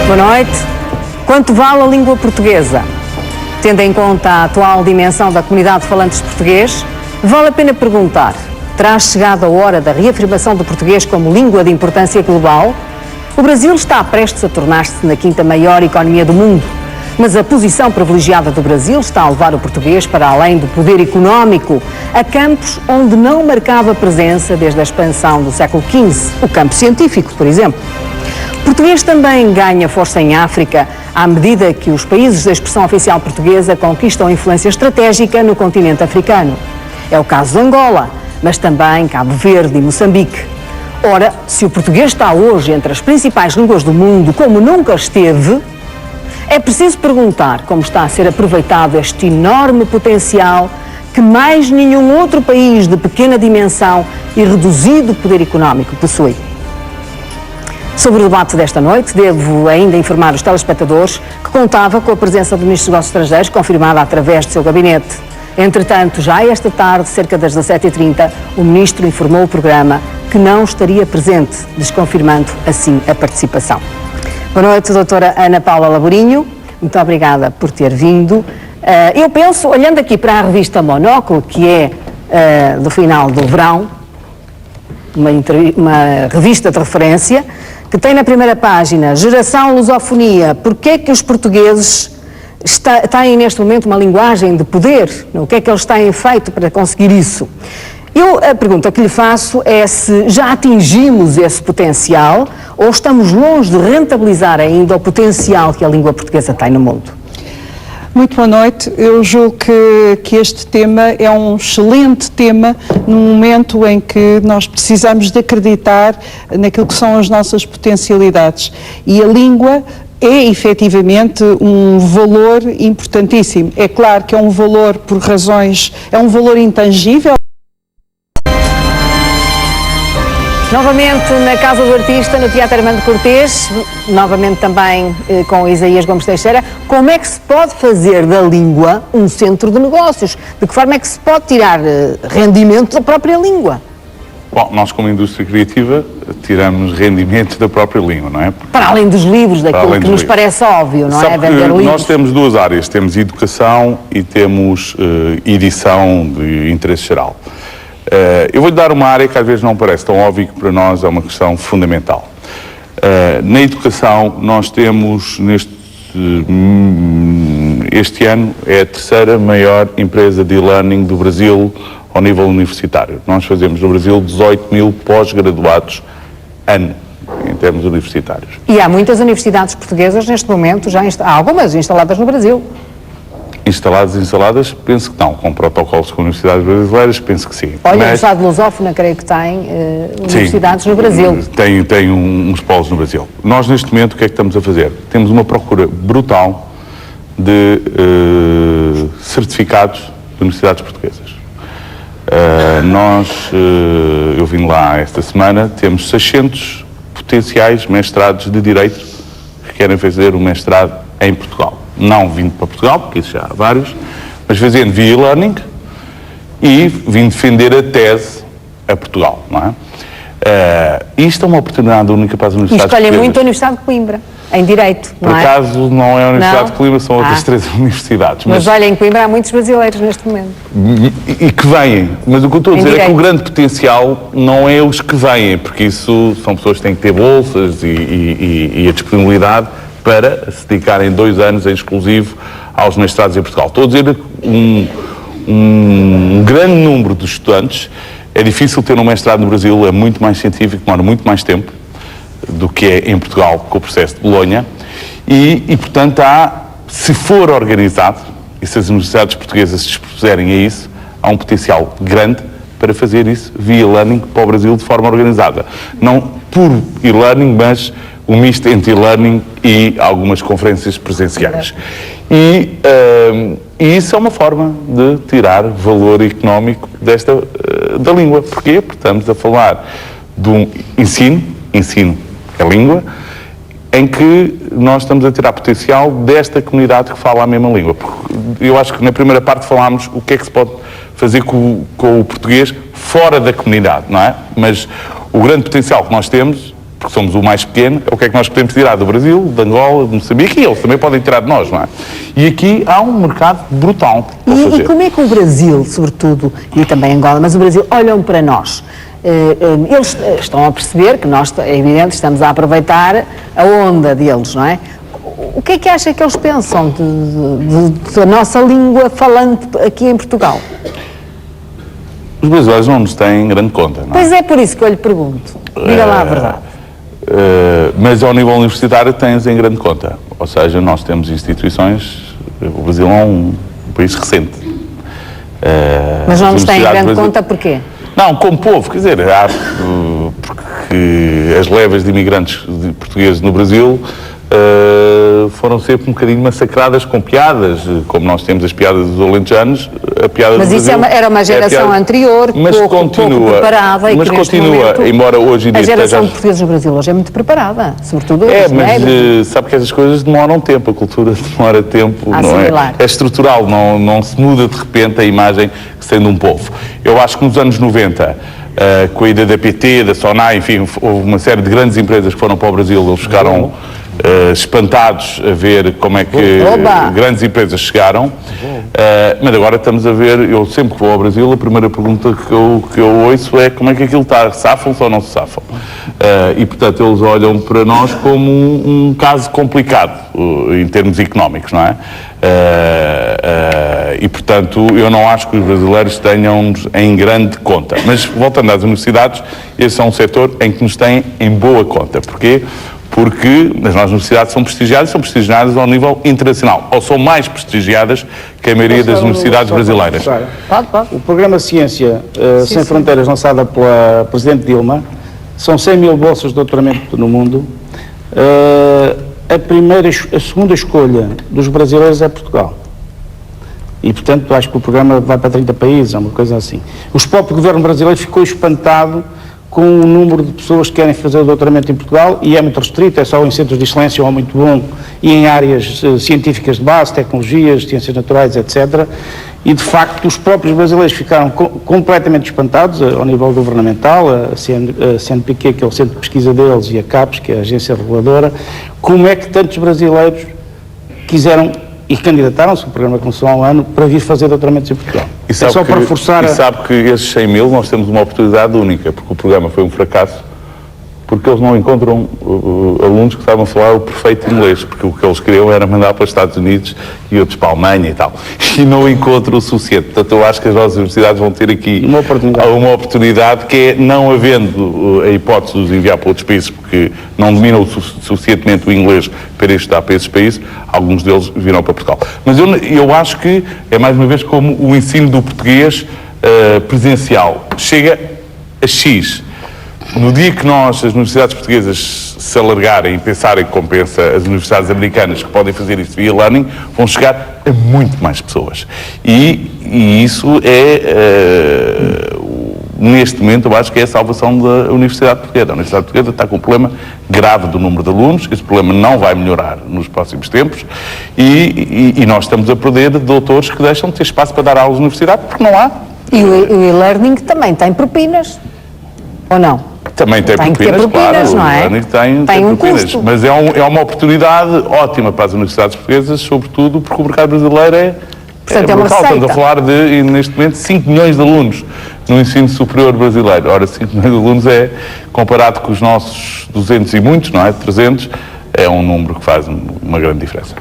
Boa noite. Quanto vale a língua portuguesa? Tendo em conta a atual dimensão da comunidade de falantes de português, vale a pena perguntar: terá chegado a hora da reafirmação do português como língua de importância global? O Brasil está prestes a tornar-se na quinta maior economia do mundo, mas a posição privilegiada do Brasil está a levar o português para além do poder económico, a campos onde não marcava presença desde a expansão do século XV, o campo científico, por exemplo. O português também ganha força em África, à medida que os países da expressão oficial portuguesa conquistam influência estratégica no continente africano. É o caso de Angola, mas também Cabo Verde e Moçambique. Ora, se o português está hoje entre as principais línguas do mundo, como nunca esteve, é preciso perguntar como está a ser aproveitado este enorme potencial que mais nenhum outro país de pequena dimensão e reduzido poder económico possui. Sobre o debate desta noite, devo ainda informar os telespectadores que contava com a presença do Ministro dos Negócios Estrangeiros, confirmada através do seu gabinete. Entretanto, já esta tarde, cerca das 17h30, o Ministro informou o programa que não estaria presente, desconfirmando assim a participação. Boa noite, doutora Ana Paula Laborinho. Muito obrigada por ter vindo. Eu penso, olhando aqui para a revista Monóculo, que é do final do verão, uma revista de referência, que tem na primeira página Geração Lusofonia, porque é que os portugueses têm neste momento uma linguagem de poder? O que é que eles têm feito para conseguir isso? A pergunta que lhe faço é se já atingimos esse potencial ou estamos longe de rentabilizar ainda o potencial que a língua portuguesa tem no mundo. Muito boa noite. Eu julgo que este tema é um excelente tema num momento em que nós precisamos de acreditar naquilo que são as nossas potencialidades. E a língua é efetivamente um valor importantíssimo. É claro que é um valor por razões, é um valor intangível. Novamente na Casa do Artista, no Teatro Armando Cortês, novamente também com Isaías Gomes Teixeira. Como é que se pode fazer da língua um centro de negócios? De que forma é que se pode tirar rendimento da própria língua? Bom, nós como indústria criativa tiramos rendimento da própria língua, não é? Para além dos livros, daquilo que nos parece óbvio, não é? Vender livros. Nós temos duas áreas, temos educação e temos edição de interesse geral. Eu vou-lhe dar uma área que às vezes não parece tão óbvia, que para nós é uma questão fundamental. Na educação, nós temos, este ano, é a terceira maior empresa de e-learning do Brasil ao nível universitário. Nós fazemos no Brasil 18 mil pós-graduados ano, em termos universitários. E há muitas universidades portuguesas neste momento, há algumas instaladas no Brasil. Instaladas, penso que não, com protocolos com universidades brasileiras, penso que sim. Olha, a Universidade Lusófona, creio que tem universidades no Brasil. Tem uns polos no Brasil. Nós, neste momento, o que é que estamos a fazer? Temos uma procura brutal de certificados de universidades portuguesas. Eu vim lá esta semana, temos 600 potenciais mestrados de Direito que querem fazer o mestrado em Portugal. Não vindo para Portugal, porque isso já há vários, mas fazendo via e-learning e vindo defender a tese a Portugal, não é? Isto é uma oportunidade única para as universidades portuguesas. E escolhem muito a Universidade de Coimbra, em Direito, não é? Por acaso não é a Universidade de Coimbra, são outras 3 universidades. Mas olha, em Coimbra há muitos brasileiros neste momento. E que vêm, mas o que eu estou a dizer é que o grande potencial não é os que vêm, porque isso são pessoas que têm que ter bolsas e a disponibilidade para se dedicarem 2 anos em exclusivo aos mestrados em Portugal. Estou a dizer um grande número de estudantes. É difícil ter um mestrado no Brasil, é muito mais científico, demora muito mais tempo do que é em Portugal com o processo de Bolonha e portanto, se for organizado e se as universidades portuguesas se dispuserem a isso, há um potencial grande para fazer isso via e-learning para o Brasil de forma organizada. Não por e-learning, mas um misto entre e-learning e algumas conferências presenciais. E isso é uma forma de tirar valor económico da língua. Porquê? Porque estamos a falar de um ensino é língua, em que nós estamos a tirar potencial desta comunidade que fala a mesma língua. Porque eu acho que na primeira parte falámos o que é que se pode fazer com o português fora da comunidade, não é? Mas o grande potencial que nós temos porque somos o mais pequeno, o que é que nós podemos tirar do Brasil, de Angola, de Moçambique, e eles também podem tirar de nós, não é? E aqui há um mercado brutal para fazer. E como é que o Brasil, sobretudo, e também Angola, mas o Brasil, olham para nós? Eles estão a perceber que nós, é evidente, estamos a aproveitar a onda deles, não é? O que é que acha que eles pensam da nossa língua falante aqui em Portugal? Os brasileiros não nos têm grande conta, não é? Pois é por isso que eu lhe pergunto. Diga lá a verdade. Mas ao nível universitário tens em grande conta. Ou seja, nós temos instituições... O Brasil é um país recente. Mas não nos têm em grande conta porquê? Não, como povo, quer dizer, porque as levas de imigrantes portugueses no Brasil foram sempre um bocadinho massacradas com piadas, como nós temos as piadas dos alentejanos, a piada mas do isso Brasil, era uma geração anterior, pouco preparada. E mas que continua, momento, embora hoje em dia... A geração de portugueses no Brasil hoje é muito preparada, sobretudo É, os mas sabe que essas coisas demoram tempo, a cultura demora tempo, não é? É estrutural, não se muda de repente a imagem sendo um povo. Eu acho que nos anos 90, com a ida da PT, da SONAI, enfim, houve uma série de grandes empresas que foram para o Brasil, eles ficaram espantados a ver como é que grandes empresas chegaram, mas agora estamos a ver, eu sempre que vou ao Brasil, a primeira pergunta que eu ouço é como é que aquilo está, safam-se ou não se safam? E portanto eles olham para nós como um caso complicado em termos económicos, não é? E portanto eu não acho que os brasileiros tenham-nos em grande conta, mas voltando às universidades, esse é um setor em que nos têm em boa conta. Porquê? Porque as nossas universidades são prestigiadas ao nível internacional, ou são mais prestigiadas que a maioria das universidades brasileiras. Pode. O programa Ciência Sem Fronteiras, lançado pela Presidente Dilma, são 100 mil bolsas de doutoramento no mundo. A segunda escolha dos brasileiros é Portugal. E, portanto, acho que o programa vai para 30 países, é uma coisa assim. O próprio governo brasileiro ficou espantado com o número de pessoas que querem fazer o doutoramento em Portugal, e é muito restrito, é só em centros de excelência ou muito bom, e em áreas científicas de base, tecnologias, ciências naturais, etc. E, de facto, os próprios brasileiros ficaram completamente espantados ao nível governamental, a CNPq, que é o centro de pesquisa deles, e a CAPES, que é a agência reguladora, como é que tantos brasileiros quiseram e candidataram-se, o programa começou há um ano, para vir fazer doutoramentos em Portugal. E sabe que esses 100 mil nós temos uma oportunidade única, porque o programa foi um fracasso, porque eles não encontram alunos que saibam falar o perfeito inglês, porque o que eles queriam era mandar para os Estados Unidos e outros para a Alemanha e tal, e não encontram o suficiente. Portanto, eu acho que as nossas universidades vão ter aqui uma oportunidade que é, não havendo a hipótese de os enviar para outros países, porque não dominam suficientemente o inglês para ir estudar para esses países, alguns deles virão para Portugal. Mas eu acho que é, mais uma vez, como o ensino do português presencial. Chega a X. No dia que as universidades portuguesas se alargarem e pensarem como pensa as universidades americanas, que podem fazer isso via learning, vão chegar a muito mais pessoas. E isso é, neste momento, eu acho que é a salvação da Universidade Portuguesa. A Universidade Portuguesa está com um problema grave do número de alunos, esse problema não vai melhorar nos próximos tempos, e nós estamos a perder doutores que deixam de ter espaço para dar aulas na universidade, porque não há. E o e-learning também tem propinas, ou não? Também tem propinas, claro, não é? Tem um propinas, custo. mas é uma oportunidade ótima para as universidades portuguesas, sobretudo porque o mercado brasileiro é brutal. Estamos a falar de, neste momento, 5 milhões de alunos no ensino superior brasileiro. Ora, 5 milhões de alunos é, comparado com os nossos 200 e muitos, não é? 300, é um número que faz uma grande diferença.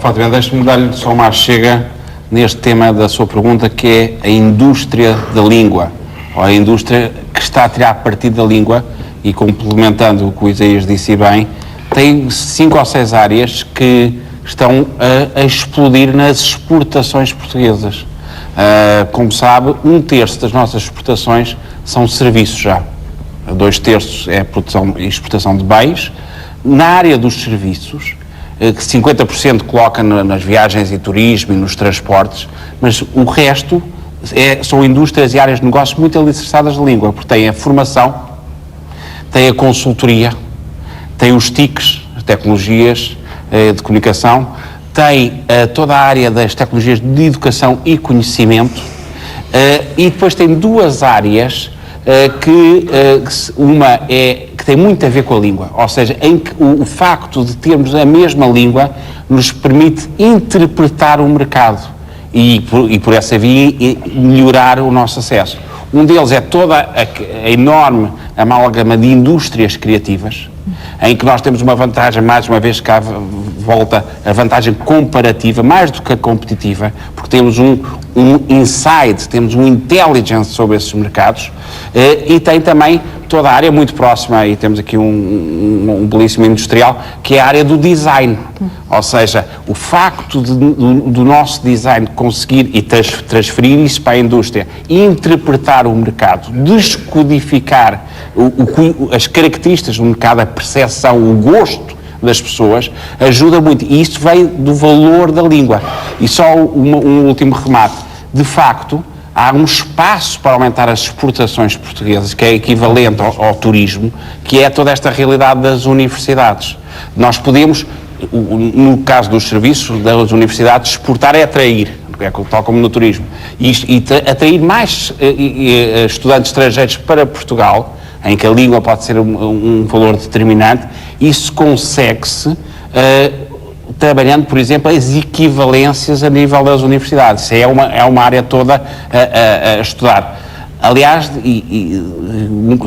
Fátima, deixe-me dar-lhe só uma chega neste tema da sua pergunta, que é a indústria da língua, ou a indústria que está a tirar partido da língua, e complementando o que o Isaías disse bem, tem 5 ou 6 áreas que estão a explodir nas exportações portuguesas. Como sabe, 1/3 das nossas exportações são serviços já. 2/3 é produção e exportação de bens. Na área dos serviços, que 50% coloca nas viagens e turismo e nos transportes, mas o resto são indústrias e áreas de negócio muito alicerçadas na língua, porque tem a formação, tem a consultoria, tem os TICs, as tecnologias de comunicação, tem toda a área das tecnologias de educação e conhecimento, e depois tem 2 áreas uma é que tem muito a ver com a língua, ou seja, em que o facto de termos a mesma língua nos permite interpretar o mercado e por essa via melhorar o nosso acesso. Um deles é toda a enorme amálgama de indústrias criativas, em que nós temos uma vantagem, mais uma vez cá volta a vantagem comparativa, mais do que a competitiva, porque temos um insight, temos um intelligence sobre esses mercados, e tem também toda a área muito próxima, e temos aqui um belíssimo industrial, que é a área do design. Ou seja, o facto do nosso design conseguir e transferir isso para a indústria, interpretar o mercado, descodificar as características do mercado, a percepção, o gosto das pessoas, ajuda muito. E isso vem do valor da língua. E só um último remate. De facto, há um espaço para aumentar as exportações portuguesas, que é equivalente ao turismo, que é toda esta realidade das universidades. Nós podemos, no caso dos serviços das universidades, exportar é atrair, tal como no turismo, e atrair mais estudantes estrangeiros para Portugal, em que a língua pode ser um valor determinante. Isso consegue-se trabalhando, por exemplo, as equivalências a nível das universidades. Isso é uma área toda a estudar. Aliás,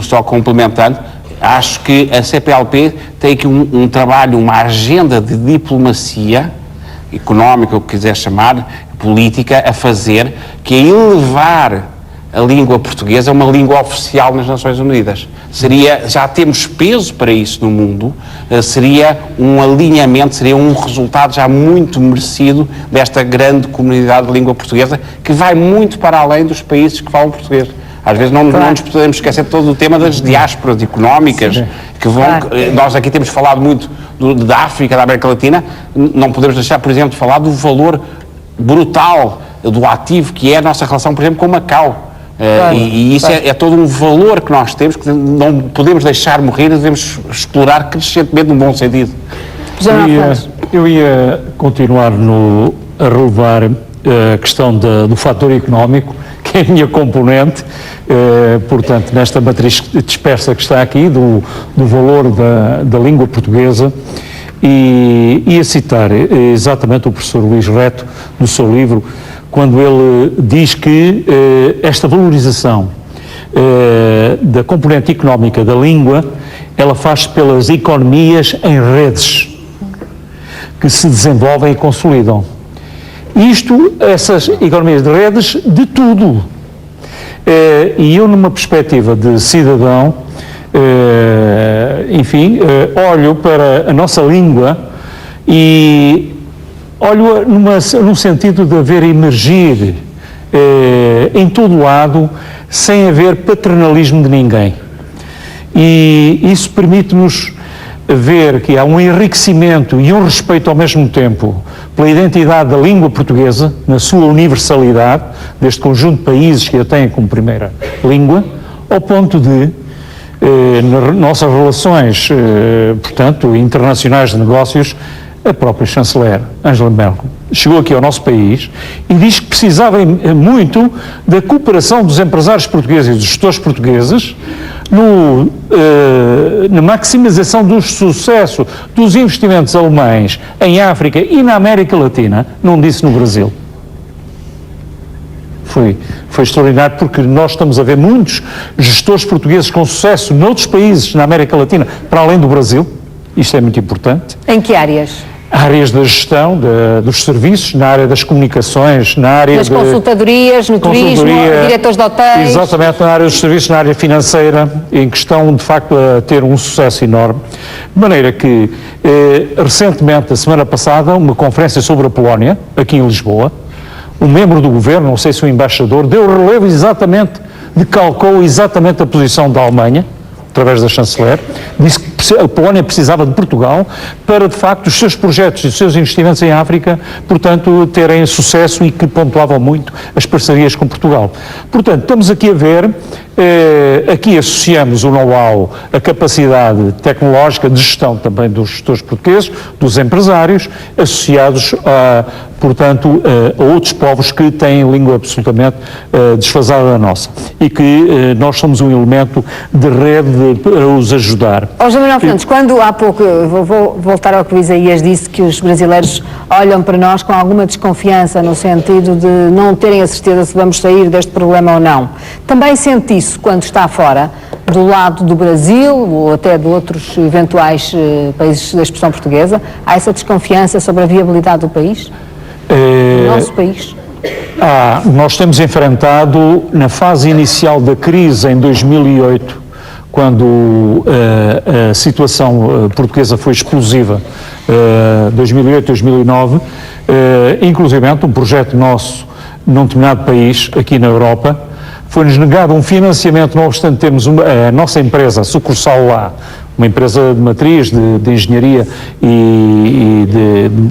só complementando, acho que a CPLP tem aqui um trabalho, uma agenda de diplomacia económica, o que quiser chamar, política, a fazer, que é elevar a língua portuguesa é uma língua oficial nas Nações Unidas. Já temos peso para isso no mundo, seria um alinhamento, seria um resultado já muito merecido desta grande comunidade de língua portuguesa, que vai muito para além dos países que falam português. Às vezes não nos podemos esquecer de todo o tema das diásporas económicas, que vão... Nós aqui temos falado muito da África, da América Latina, não podemos deixar, por exemplo, de falar do valor brutal do ativo que é a nossa relação, por exemplo, com Macau. E isso é todo um valor que nós temos, que não podemos deixar morrer, devemos explorar crescentemente no bom sentido. Eu ia continuar a relevar a questão do fator económico, que é a minha componente, portanto, nesta matriz dispersa que está aqui, do valor da língua portuguesa, e ia citar exatamente o professor Luís Reto, no seu livro, quando ele diz que esta valorização da componente económica da língua, ela faz-se pelas economias em redes, que se desenvolvem e consolidam. Essas economias de redes, de tudo. E eu, numa perspectiva de cidadão, olho para a nossa língua e olho num sentido de haver emergir em todo lado, sem haver paternalismo de ninguém. E isso permite-nos ver que há um enriquecimento e um respeito ao mesmo tempo pela identidade da língua portuguesa, na sua universalidade, deste conjunto de países que a têm como primeira língua, ao ponto de, nas nossas relações, portanto, internacionais de negócios, a própria chanceler, Angela Merkel, chegou aqui ao nosso país e diz que precisava muito da cooperação dos empresários portugueses e dos gestores portugueses na maximização do sucesso dos investimentos alemães em África e na América Latina, não disse no Brasil. Foi extraordinário, porque nós estamos a ver muitos gestores portugueses com sucesso noutros países na América Latina, para além do Brasil. Isto é muito importante. Em que áreas? Áreas da gestão, dos serviços, na área das comunicações, na área das consultadorias, no turismo, diretores de hotéis. Exatamente, na área dos serviços, na área financeira, em que estão, de facto, a ter um sucesso enorme. De maneira que, recentemente, a semana passada, uma conferência sobre a Polónia, aqui em Lisboa, um membro do governo, não sei se o embaixador, deu relevo exatamente, decalcou exatamente a posição da Alemanha, através da chanceler, disse que a Polónia precisava de Portugal para, de facto, os seus projetos e os seus investimentos em África, portanto, terem sucesso, e que pontuavam muito as parcerias com Portugal. Portanto, estamos aqui a ver, aqui associamos o know-how, a capacidade tecnológica de gestão também dos gestores portugueses, dos empresários, associados portanto, a outros povos que têm língua absolutamente desfasada da nossa e que nós somos um elemento de rede para os ajudar. José Manuel Fernandes, quando há pouco, vou voltar ao que o Isaías disse, que os brasileiros olham para nós com alguma desconfiança no sentido de não terem a certeza se vamos sair deste problema ou não. Também sente isso quando está fora, do lado do Brasil ou até de outros eventuais países da expressão portuguesa? Há essa desconfiança sobre a viabilidade do país? Do nosso país? Nós temos enfrentado, na fase inicial da crise, em 2008, quando a situação portuguesa foi explosiva, 2008, 2009, inclusivamente um projeto nosso num determinado país, aqui na Europa, foi-nos negado um financiamento, não obstante termos a nossa empresa, a sucursal lá, uma empresa de matriz, de engenharia e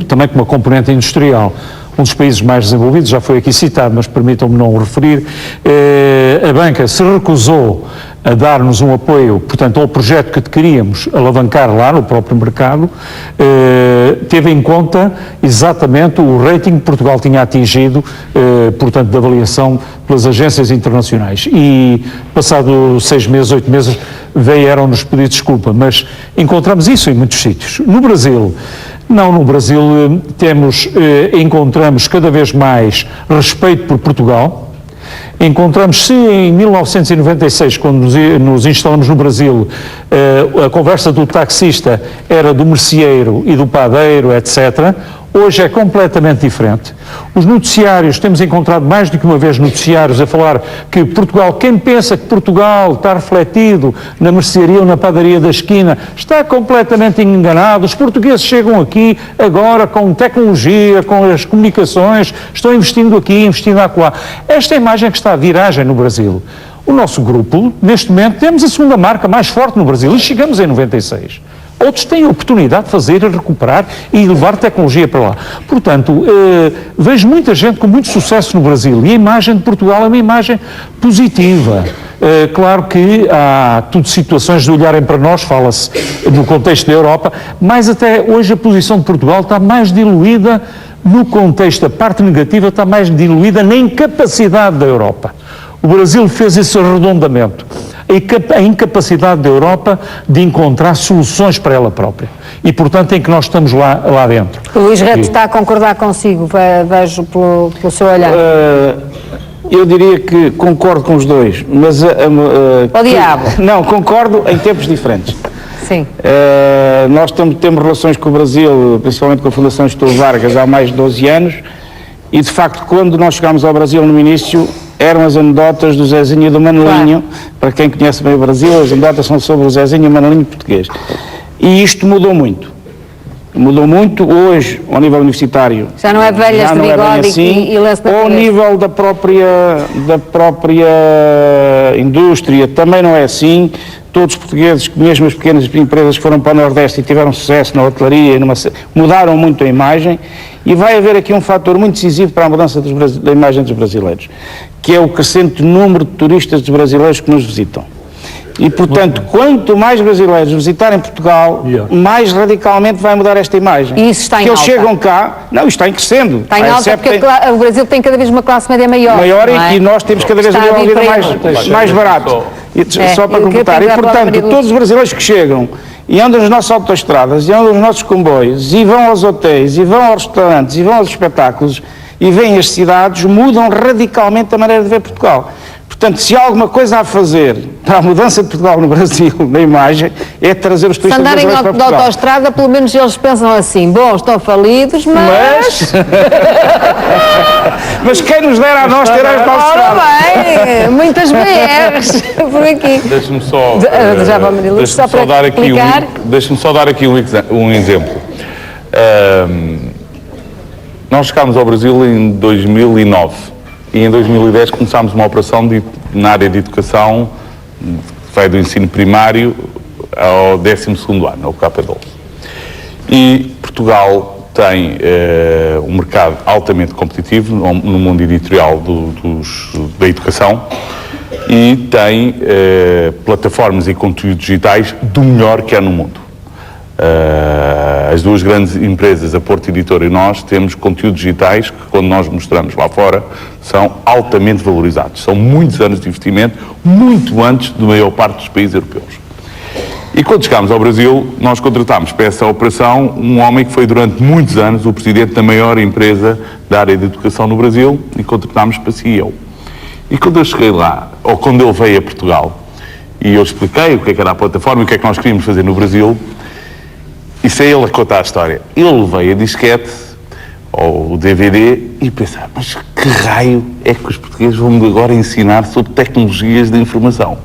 também com uma componente industrial, um dos países mais desenvolvidos, já foi aqui citado, mas permitam-me não o referir. A banca se recusou a dar-nos um apoio, portanto, ao projeto que queríamos alavancar lá no próprio mercado, teve em conta exatamente o rating que Portugal tinha atingido, portanto, de avaliação pelas agências internacionais. E, passado 6 meses, 8 meses, vieram-nos pedir desculpa, mas encontramos isso em muitos sítios. No Brasil, encontramos cada vez mais respeito por Portugal. Encontramos-se em 1996, quando nos instalamos no Brasil, a conversa do taxista era do merceeiro e do padeiro, etc. Hoje é completamente diferente. Os noticiários, temos encontrado mais do que uma vez noticiários a falar que Portugal, quem pensa que Portugal está refletido na mercearia ou na padaria da esquina, está completamente enganado. Os portugueses chegam aqui agora com tecnologia, com as comunicações, estão investindo aqui, investindo acolá. Esta imagem que está a viragem no Brasil. O nosso grupo, neste momento, temos a segunda marca mais forte no Brasil e chegamos em 96. Outros têm a oportunidade de fazer, recuperar e levar tecnologia para lá. Portanto, vejo muita gente com muito sucesso no Brasil e a imagem de Portugal é uma imagem positiva. Claro que há tudo situações de olharem para nós, fala-se no contexto da Europa, mas até hoje a posição de Portugal está mais diluída no contexto, a parte negativa está mais diluída na incapacidade da Europa. O Brasil fez esse arredondamento. A incapacidade da Europa de encontrar soluções para ela própria. E, portanto, em que nós estamos lá dentro. O Luís Reto está a concordar consigo, vejo pelo seu olhar. Eu diria que concordo com os dois, mas... O diabo. Não, concordo em tempos diferentes. Sim. Nós temos relações com o Brasil, principalmente com a Fundação Getúlio Vargas, há mais de 12 anos, e, de facto, quando nós chegámos ao Brasil no início, eram as anedotas do Zezinho e do Manelinho. Claro. Para quem conhece bem o Brasil, as anedotas são sobre o Zezinho e o Manelinho português. E isto mudou muito. Mudou muito hoje, ao nível universitário. Já não é velhas de bigode assim, e lenço na cabeça. Ao nível da própria indústria também não é assim. Todos os portugueses, mesmo as pequenas empresas que foram para o Nordeste e tiveram sucesso na hotelaria, mudaram muito a imagem. E vai haver aqui um fator muito decisivo para a mudança da imagem dos brasileiros, que é o crescente número de turistas dos brasileiros que nos visitam. E, portanto, quanto mais brasileiros visitarem Portugal, mais radicalmente vai mudar esta imagem. E isso está em alta. Porque eles chegam cá, não, isto está em crescendo. Está em alta porque o Brasil tem cada vez uma classe média maior. E nós temos cada vez uma vida mais barato. Só para completar. E, portanto, todos os brasileiros que chegam e andam nas nossas autoestradas, e andam nos nossos comboios, e vão aos hotéis, e vão aos restaurantes, e vão aos espetáculos, e veem as cidades, mudam radicalmente a maneira de ver Portugal. Portanto, se há alguma coisa a fazer para a mudança de Portugal no Brasil, na imagem, é trazer os turistas brasileiros para Portugal. Se andarem na autoestrada, pelo menos eles pensam assim, bom, estão falidos, mas... Mas quem nos dera a nós ter esta autoestrada? Ora bem, muitas BRs por aqui. Deixe-me só... Deixe-me só dar aqui um exemplo. Nós chegámos ao Brasil em 2009. E em 2010 começámos uma operação na área de educação, que vai do ensino primário ao 12º ano, ao K12. E Portugal tem um mercado altamente competitivo no mundo editorial da educação e tem plataformas e conteúdos digitais do melhor que há no mundo. As duas grandes empresas, a Porto Editora e nós, temos conteúdos digitais que, quando nós mostramos lá fora, são altamente valorizados. São muitos anos de investimento, muito antes da maior parte dos países europeus. E quando chegámos ao Brasil, nós contratámos para essa operação um homem que foi durante muitos anos o presidente da maior empresa da área de educação no Brasil, e contratámos para CEO. E quando eu cheguei lá, ou quando ele veio a Portugal, e eu expliquei o que é que era a plataforma e o que é que nós queríamos fazer no Brasil, isso é ele a contar a história. Ele veio a disquete, ou o DVD, e pensar, mas que raio é que os portugueses vão agora ensinar sobre tecnologias de informação?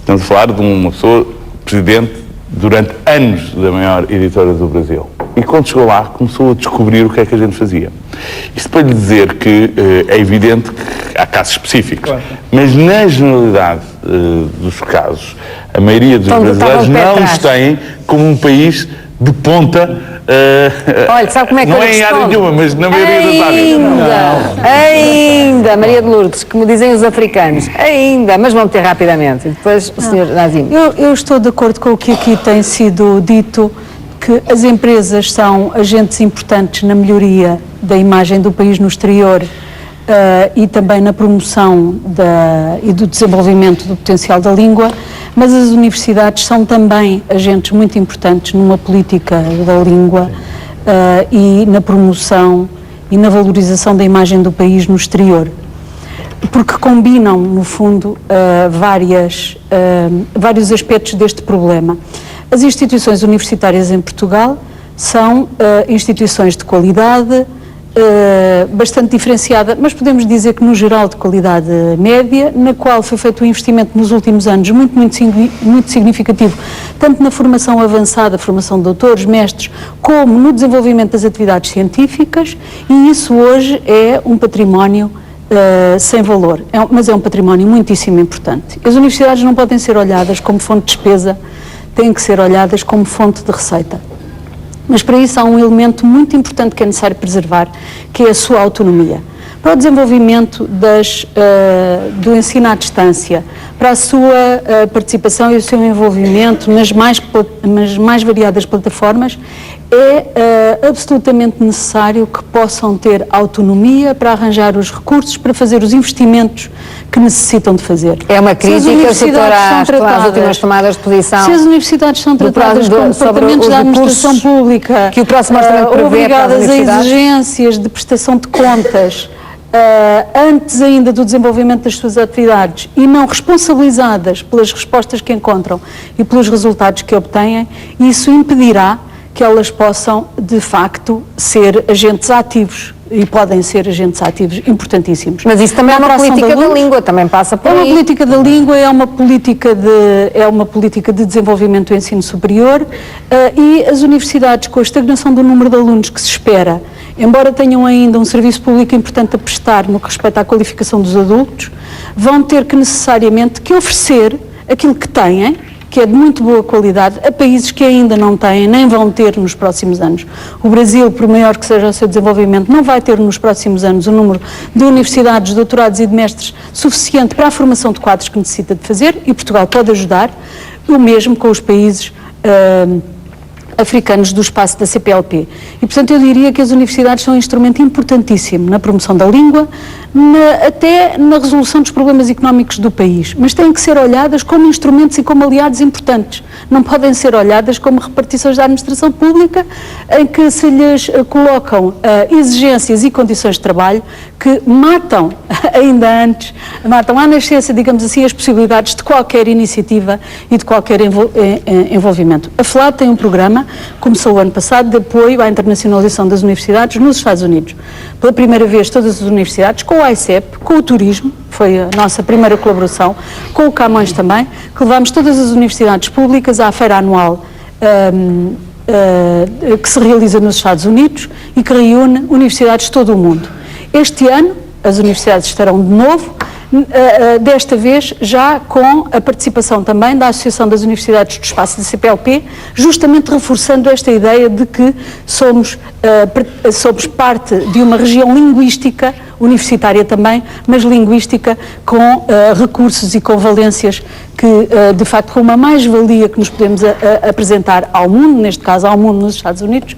Estamos a falar de uma pessoa, presidente, durante anos da maior editora do Brasil. E quando chegou lá, começou a descobrir o que é que a gente fazia. Isto para lhe dizer que é evidente que há casos específicos, mas na generalidade dos casos, a maioria dos brasileiros não os têm como um país de ponta. Olha, sabe como é que não eu é em área respondo? nenhuma, mas na maioria das áreas. Ainda, Maria de Lourdes, como dizem os africanos, ainda, mas vamos ter rapidamente. Depois o Sr. Nazim. Eu estou de acordo com o que aqui tem sido dito, que as empresas são agentes importantes na melhoria da imagem do país no exterior e também na promoção e do desenvolvimento do potencial da língua, mas as universidades são também agentes muito importantes numa política da língua e na promoção e na valorização da imagem do país no exterior, porque combinam, no fundo, vários aspectos deste problema. As instituições universitárias em Portugal são instituições de qualidade, bastante diferenciada, mas podemos dizer que no geral de qualidade média, na qual foi feito um investimento nos últimos anos muito significativo, tanto na formação avançada, formação de doutores, mestres, como no desenvolvimento das atividades científicas, e isso hoje é um património sem valor, mas é um património muitíssimo importante. As universidades não podem ser olhadas como fonte de despesa, têm que ser olhadas como fonte de receita. Mas para isso há um elemento muito importante que é necessário preservar, que é a sua autonomia. Para o desenvolvimento do ensino à distância, para a sua participação e o seu envolvimento nas mais variadas plataformas, é absolutamente necessário que possam ter autonomia para arranjar os recursos, para fazer os investimentos que necessitam de fazer. É uma crítica, doutora, às últimas tomadas de posição. Se as universidades são tratadas como departamentos da administração pública, que o próximo orçamento prevê obrigadas a exigências de prestação de contas, antes ainda do desenvolvimento das suas atividades, e não responsabilizadas pelas respostas que encontram e pelos resultados que obtêm, isso impedirá que elas possam, de facto, ser agentes ativos, e podem ser agentes ativos importantíssimos. Mas isso também é uma política da língua, também passa por aí. É uma política da língua, é uma política de desenvolvimento do ensino superior, e as universidades, com a estagnação do número de alunos que se espera, embora tenham ainda um serviço público importante a prestar no que respeita à qualificação dos adultos, vão ter que necessariamente que oferecer aquilo que têm, que é de muito boa qualidade, a países que ainda não têm, nem vão ter nos próximos anos. O Brasil, por maior que seja o seu desenvolvimento, não vai ter nos próximos anos o número de universidades, de doutorados e de mestres suficiente para a formação de quadros que necessita de fazer, e Portugal pode ajudar, o mesmo com os países africanos do espaço da CPLP. E, portanto, eu diria que as universidades são um instrumento importantíssimo na promoção da língua, até na resolução dos problemas económicos do país, mas têm que ser olhadas como instrumentos e como aliados importantes. Não podem ser olhadas como repartições da administração pública, em que se lhes colocam exigências e condições de trabalho que matam, ainda antes, matam à nascença, digamos assim, as possibilidades de qualquer iniciativa e de qualquer envolvimento. A FLAD tem um programa, começou o ano passado, de apoio à internacionalização das universidades nos Estados Unidos. Pela primeira vez, todas as universidades, com o ICEP, com o turismo, foi a nossa primeira colaboração, com o Camões também, que levamos todas as universidades públicas à feira anual que se realiza nos Estados Unidos e que reúne universidades de todo o mundo. Este ano, as universidades estarão de novo, desta vez já com a participação também da Associação das Universidades do Espaço da CPLP, justamente reforçando esta ideia de que somos parte de uma região linguística universitária também, mas linguística com recursos e com valências que, de facto, com uma mais-valia que nos podemos apresentar ao mundo, neste caso ao mundo nos Estados Unidos,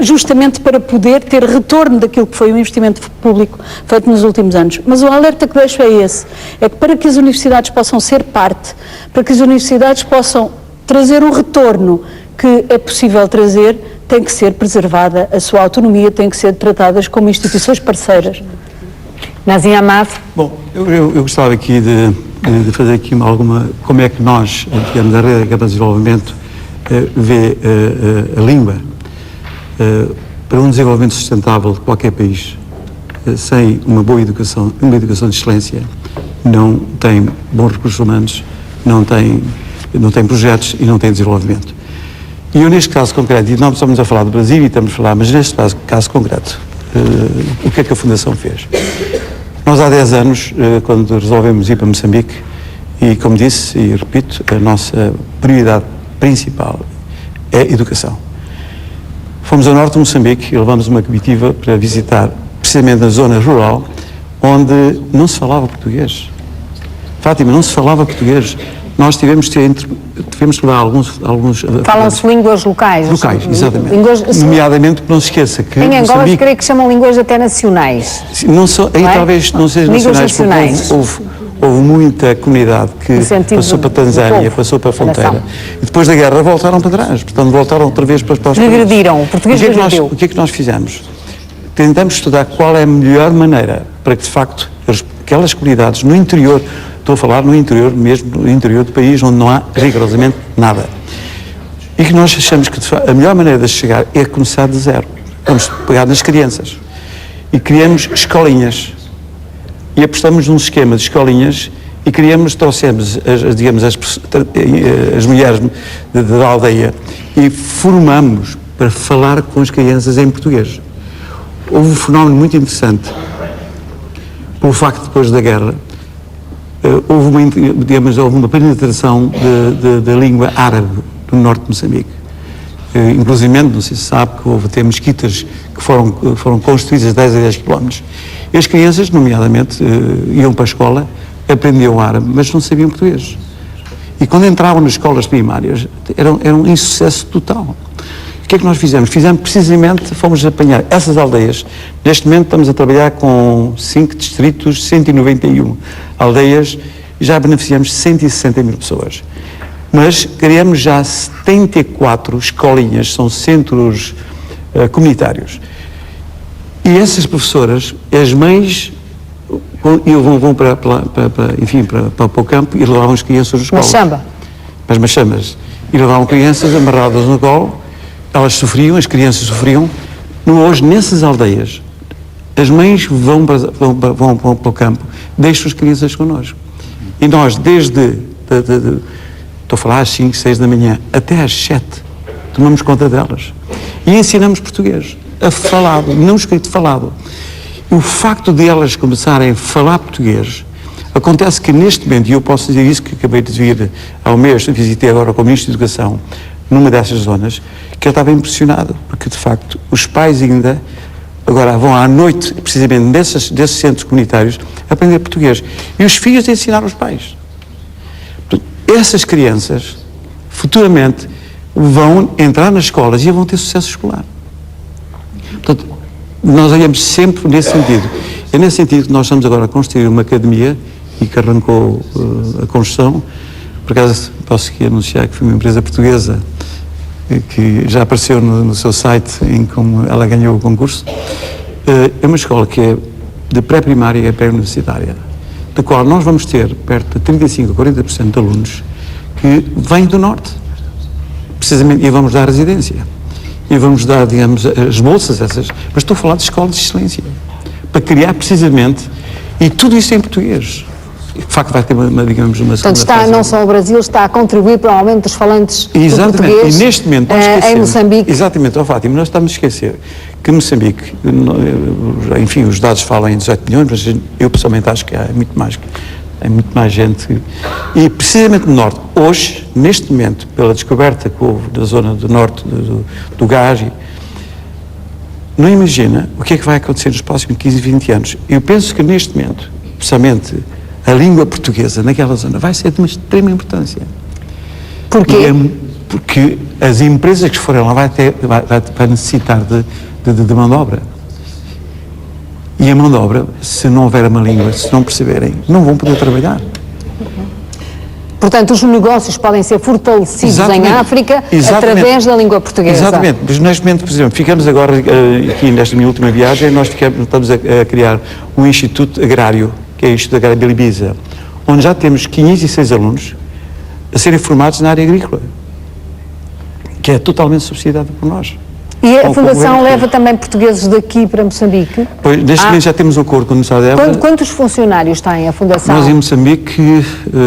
justamente para poder ter retorno daquilo que foi o investimento público feito nos últimos anos. Mas o alerta que deixo é esse, é que para que as universidades possam ser parte, para que as universidades possam trazer o retorno que é possível trazer, tem que ser preservada a sua autonomia, tem que ser tratadas como instituições parceiras. Nazim Hamad. Bom, eu gostava aqui de fazer aqui como é que nós, digamos, a Rede de Desenvolvimento vê a língua para um desenvolvimento sustentável de qualquer país, sem uma boa educação, uma educação de excelência, não tem bons recursos humanos, não tem projetos e não tem desenvolvimento. E eu, neste caso concreto, e nós estamos a falar do Brasil e estamos a falar, mas neste caso concreto, o que é que a Fundação fez? Nós há 10 anos, quando resolvemos ir para Moçambique, e como disse e repito, a nossa prioridade principal é educação. Fomos ao norte de Moçambique e levamos uma comitiva para visitar precisamente a zona rural, onde não se falava português. Fátima, não se falava português. Nós tivemos que levar alguns Falam-se línguas locais. Locais, exatamente. Nomeadamente, não se esqueça que em Angola, creio que chamam línguas até nacionais. Não só, aí talvez não sejam nacionais, porque houve muita comunidade que passou para a Tanzânia, passou para a fronteira, e depois da guerra voltaram para trás, portanto voltaram outra vez para os países. Regrediram, o português regrediu. O que é que nós fizemos? Tentamos estudar qual é a melhor maneira para que, de facto, aquelas comunidades no interior, estou a falar no interior, mesmo no interior do país, onde não há rigorosamente nada. E que nós achamos que a melhor maneira de chegar é começar de zero. Vamos pegar nas crianças. E criamos escolinhas. E apostamos num esquema de escolinhas e trouxemos as mulheres da aldeia e formamos para falar com as crianças em português. Houve um fenómeno muito interessante. Pelo facto, depois da guerra, houve uma penetração da língua árabe do norte de Moçambique. Inclusive, não sei se sabe, que houve até mesquitas que foram construídas a 10 a 10 quilómetros. E as crianças, nomeadamente, iam para a escola, aprendiam árabe, mas não sabiam português. E quando entravam nas escolas primárias, era um insucesso total. O que é que nós fizemos? Fomos apanhar essas aldeias. Neste momento estamos a trabalhar com 5 distritos, 191 aldeias, e já beneficiamos 160 mil pessoas. Mas criamos já 74 escolinhas, são centros comunitários. E essas professoras, as mães, vão para o campo e levavam as crianças às escolas. Para as machambas. E levavam crianças amarradas no colo. Elas sofriam, as crianças sofriam. Hoje, nessas aldeias, as mães vão para o campo, deixam as crianças connosco. E nós, estou a falar às 5, 6 da manhã, até às 7, tomamos conta delas. E ensinamos português, a falado, não escrito, falado. E o facto de elas começarem a falar português, acontece que neste momento, e eu posso dizer isso, que acabei de vir ao mês, visitei agora com o Ministro da Educação, numa dessas zonas, que eu estava impressionado, porque de facto os pais ainda, agora vão à noite, precisamente desses centros comunitários, aprender português. E os filhos ensinar aos pais. Portanto, essas crianças, futuramente, vão entrar nas escolas e vão ter sucesso escolar. Portanto, nós olhamos sempre nesse sentido. É nesse sentido que nós estamos agora a construir uma academia e que arrancou a construção. Por acaso, posso aqui anunciar que foi uma empresa portuguesa que já apareceu no seu site em como ela ganhou o concurso. É uma escola que é de pré-primária e pré-universitária, da qual nós vamos ter perto de 35% a 40% de alunos que vêm do norte, precisamente, e vamos dar residência. E vamos dar, digamos, as bolsas essas, mas estou a falar de escolas de excelência, para criar precisamente, e tudo isso em português. De facto vai ter digamos, uma segunda fase. Não só o Brasil está a contribuir para o aumento dos falantes do português, e neste momento, em Moçambique. Exatamente, Fátima, nós estamos a esquecer que Moçambique, enfim, os dados falam em 18 milhões, mas eu pessoalmente acho que há muito mais gente. E precisamente no norte, hoje, neste momento, pela descoberta que houve da zona do norte do gás, não imagina o que é que vai acontecer nos próximos 15, 20 anos. Eu penso que neste momento, precisamente, a língua portuguesa naquela zona vai ser de uma extrema importância. Porquê? Porque as empresas que forem lá vai necessitar de mão de obra. E a mão de obra, se não houver uma língua, se não perceberem, não vão poder trabalhar. Portanto, os negócios podem ser fortalecidos em África através da língua portuguesa. Exatamente. Mas neste momento, por exemplo, ficamos agora aqui nesta minha última viagem, nós estamos a criar um Instituto Agrário, que é o Instituto Agrário de Ibiza, onde já temos 506 alunos a serem formados na área agrícola, que é totalmente subsidiada por nós. E a Fundação leva também portugueses daqui para Moçambique? Pois, neste momento já temos um acordo com a Universidade de Évora. Quantos funcionários tem a Fundação? Nós em Moçambique,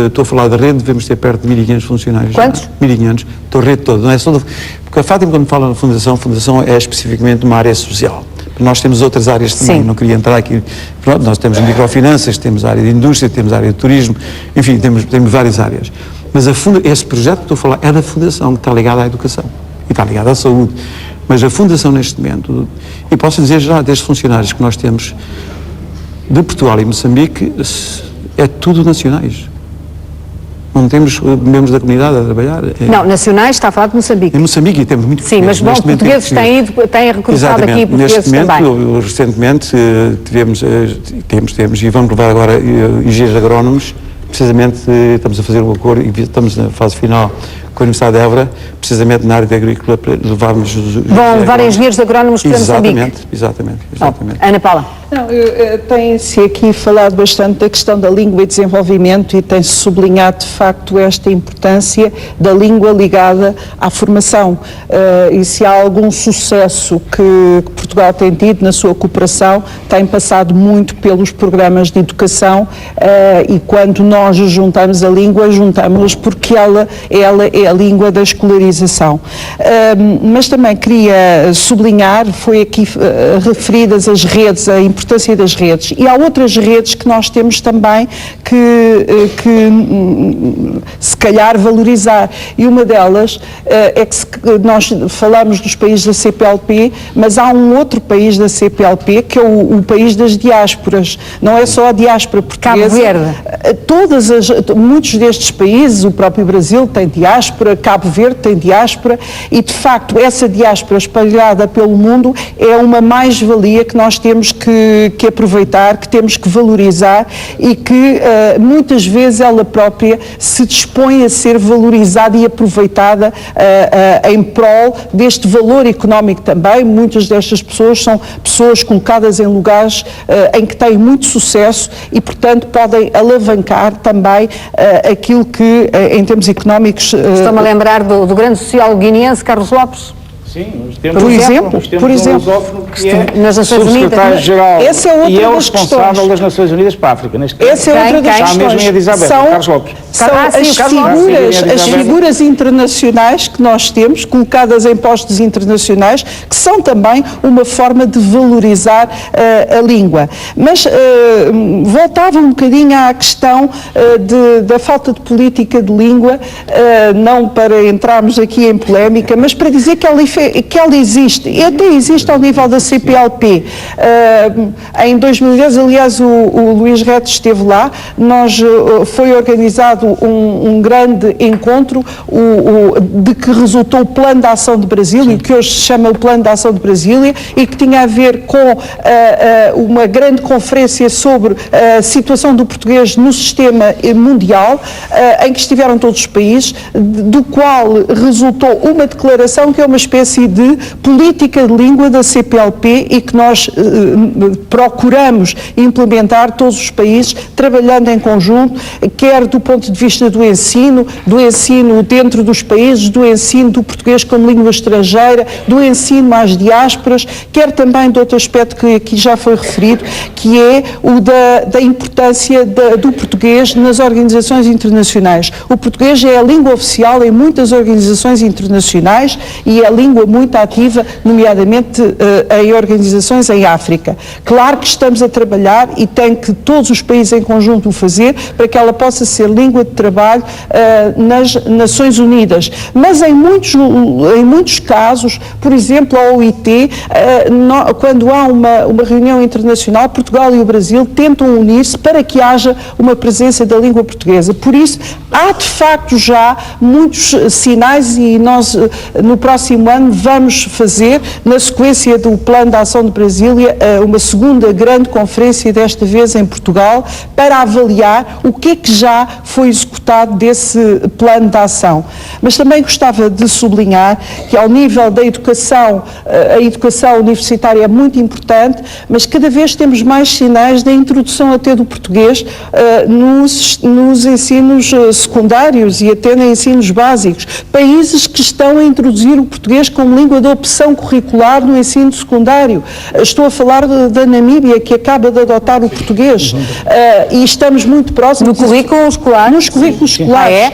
estou a falar da rede, devemos ter perto de 1.500 funcionários. Quantos? 1.500, estou a rede toda, não é só porque a Fátima, quando fala na Fundação, a Fundação é especificamente uma área social. Nós temos outras áreas também, não queria entrar aqui. Pronto, nós temos microfinanças, temos a área de indústria, temos a área de turismo, enfim, temos várias áreas. Mas esse projeto que estou a falar é da Fundação, que está ligada à educação e está ligada à saúde. Mas a Fundação, neste momento, e posso dizer já, destes funcionários que nós temos de Portugal e Moçambique, é tudo nacionais. Não temos membros da comunidade a trabalhar. Não, nacionais, está a falar de Moçambique. Em Moçambique temos muito Sim, mas bom, portugueses têm recrutado aqui portugueses também. Recentemente temos e vamos levar agora engenheiros agrónomos, precisamente estamos a fazer um acordo e estamos na fase final com a Universidade de Évora, precisamente na área de agrícola, para levarmos vão levar engenheiros agrónomos para Moçambique. Exatamente. Ana Paula. Tem-se aqui falado bastante da questão da língua e desenvolvimento e tem-se sublinhado de facto esta importância da língua ligada à formação. E se há algum sucesso que Portugal tem tido na sua cooperação, tem passado muito pelos programas de educação e quando nós juntamos a língua, juntamos porque ela é a língua da escolarização. Mas também queria sublinhar, foi aqui referidas as redes, a importância das redes. E há outras redes que nós temos também que se calhar valorizar. E uma delas é que nós falamos dos países da CPLP, mas há um outro país da CPLP que é o país das diásporas. Não é só a diáspora portuguesa. Cabo Verde. Muitos destes países, o próprio Brasil tem diáspora, Cabo Verde tem diáspora e, de facto, essa diáspora espalhada pelo mundo é uma mais-valia que nós temos que aproveitar, que temos que valorizar e que muitas vezes ela própria se dispõe a ser valorizada e aproveitada em prol deste valor económico também. Muitas destas pessoas são pessoas colocadas em lugares em que têm muito sucesso e, portanto, podem alavancar também aquilo que, em termos económicos... Estou-me a lembrar do grande sociólogo guineense Carlos Lopes. Sim, por exemplo, que é nas Nações Unidas. Secretário-Geral essa é outra e é o das responsável questões. Das Nações Unidas para a África. Essa é outra das questões. Mesmo em Addis Abeba, Carlos Lopes. São as figuras internacionais que nós temos, colocadas em postos internacionais, que são também uma forma de valorizar a língua. Mas voltava um bocadinho à questão da falta de política de língua, não para entrarmos aqui em polémica, mas para dizer que ela existe, e até existe ao nível da CPLP. Em 2010, aliás, o Luís Reto esteve lá, foi organizado um grande encontro de que resultou o Plano de Ação de Brasília, que hoje se chama o Plano de Ação de Brasília, e que tinha a ver com uma grande conferência sobre a situação do português no sistema mundial, em que estiveram todos os países, do qual resultou uma declaração que é uma espécie de política de língua da CPLP e que nós procuramos implementar todos os países, trabalhando em conjunto, quer do ponto de vista do ensino dentro dos países, do ensino do português como língua estrangeira, do ensino às diásporas, quer também de outro aspecto que aqui já foi referido, que é o da importância do português nas organizações internacionais. O português é a língua oficial em muitas organizações internacionais e é a língua língua muito ativa, nomeadamente em organizações em África. Claro que estamos a trabalhar e tem que todos os países em conjunto o fazer para que ela possa ser língua de trabalho nas Nações Unidas. Mas em muitos casos, por exemplo, a OIT, quando há uma reunião internacional, Portugal e o Brasil tentam unir-se para que haja uma presença da língua portuguesa. Por isso, há de facto já muitos sinais e nós no próximo ano vamos fazer, na sequência do Plano de Ação de Brasília, uma segunda grande conferência, desta vez em Portugal, para avaliar o que é que já foi executado desse plano de ação. Mas também gostava de sublinhar que ao nível da educação, a educação universitária é muito importante, mas cada vez temos mais sinais da introdução até do português nos ensinos secundários e até nos ensinos básicos. Países que estão a introduzir o português como língua de opção curricular no ensino secundário. Estou a falar da Namíbia, que acaba de adotar o português. E estamos muito próximos... No currículo escolar? Nos currículos escolares.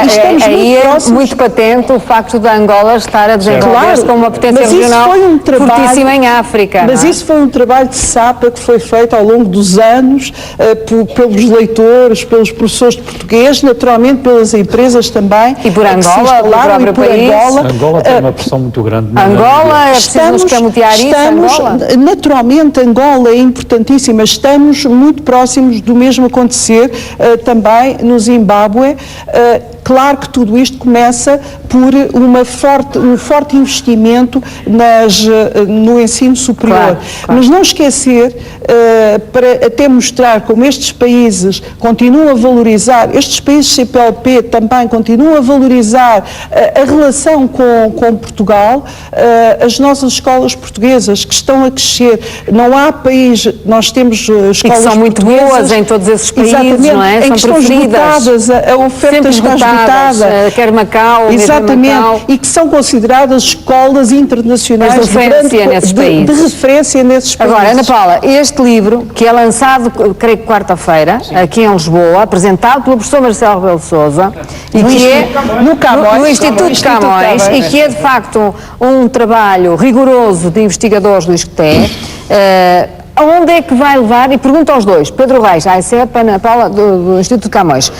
Estamos muito próximos. Muito patente o facto da Angola estar a desenvolver-se como uma potência regional fortíssima em África. Mas isso foi um trabalho de sapa que foi feito ao longo dos anos pelos leitores, pelos professores de português, naturalmente pelas empresas também. E por Angola, do próprio país. Angola tem uma pressão muito grande. Angola, é preciso escamotear isso, Angola? Naturalmente, Angola é importantíssima. Estamos muito próximos do mesmo acontecer também no Zimbábue. Claro que tudo isto começa por um forte investimento no ensino superior. Claro. Mas não esquecer, para até mostrar como estes países continuam a valorizar, estes países CPLP também continuam a valorizar a relação com Portugal, as nossas escolas portuguesas que estão a crescer. Não há país, nós temos escolas e que são muito boas em todos esses países, não é? Em que são preferidas. A oferta está esgotada. Quer Macau, exatamente, Macau. E que são consideradas escolas internacionais de referência nesses países. De referência nesses países. Agora, Ana Paula, este livro, que é lançado, creio que quarta-feira, aqui em Lisboa, apresentado pelo professor Marcelo Rebelo de Sousa, e que é no Instituto de Camões, e que é de facto um trabalho rigoroso de investigadores do ISCTE. Aonde é que vai levar, e pergunto aos dois, Pedro Reis, a AECEP, Ana Paula, do Instituto de Camões,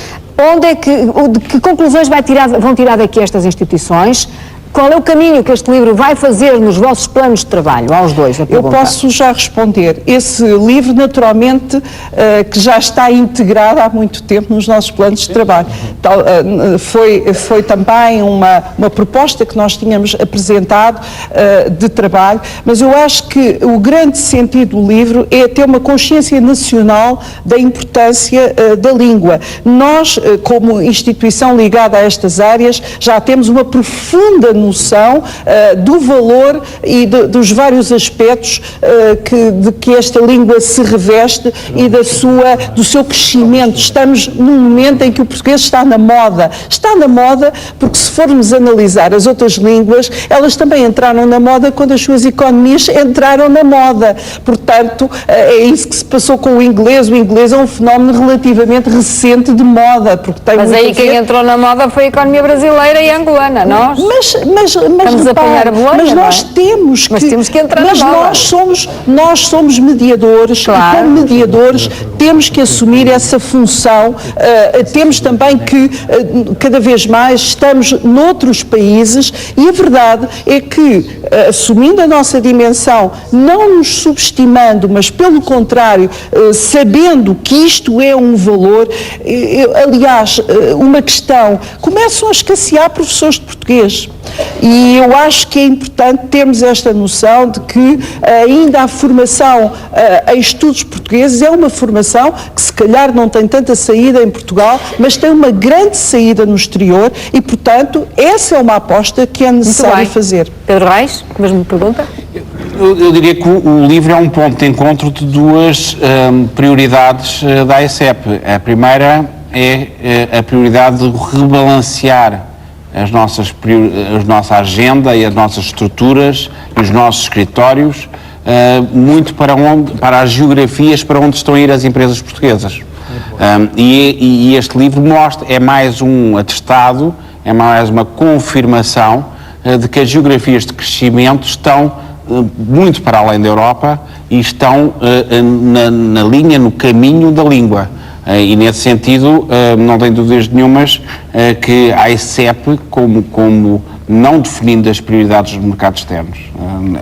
que conclusões vão tirar daqui estas instituições? Qual é o caminho que este livro vai fazer nos vossos planos de trabalho, aos dois? Eu posso já responder. Esse livro, naturalmente, que já está integrado há muito tempo nos nossos planos de trabalho. Foi também uma proposta que nós tínhamos apresentado de trabalho, mas eu acho que o grande sentido do livro é ter uma consciência nacional da importância da língua. Nós, como instituição ligada a estas áreas, já temos uma profunda noção do valor e dos vários aspectos de que esta língua se reveste e do seu crescimento. Estamos num momento em que o português está na moda. Está na moda porque, se formos analisar as outras línguas, elas também entraram na moda quando as suas economias entraram na moda. Portanto, é isso que se passou com o inglês. O inglês é um fenómeno relativamente recente de moda. Porque tem mas aí quem entrou na moda foi a economia brasileira e angolana, nós? Mas repare, mas nós temos que entrar na moda. Nós somos mediadores, claro. E como mediadores temos que assumir essa função. Temos também que, cada vez mais, estamos noutros países e a verdade é que, assumindo a nossa dimensão, não nos subestimando, mas pelo contrário, sabendo que isto é um valor, aliás, uma questão, começam a escassear professores de português. E eu acho que é importante termos esta noção de que ainda a formação em estudos portugueses é uma formação que se calhar não tem tanta saída em Portugal, mas tem uma grande saída no exterior e, portanto, essa é uma aposta que é necessário fazer. Pedro Reis, mesma pergunta? Eu diria que o livro é um ponto de encontro de duas prioridades da AECEP. A primeira é a prioridade de rebalancear a nossa agenda e as nossas estruturas e os nossos escritórios muito para as geografias para onde estão a ir as empresas portuguesas. E este livro é mais um atestado, é mais uma confirmação de que as geografias de crescimento estão muito para além da Europa e estão na linha, no caminho da língua. E nesse sentido, não tenho dúvidas nenhumas que a ICEP, como não definindo as prioridades dos mercados externos,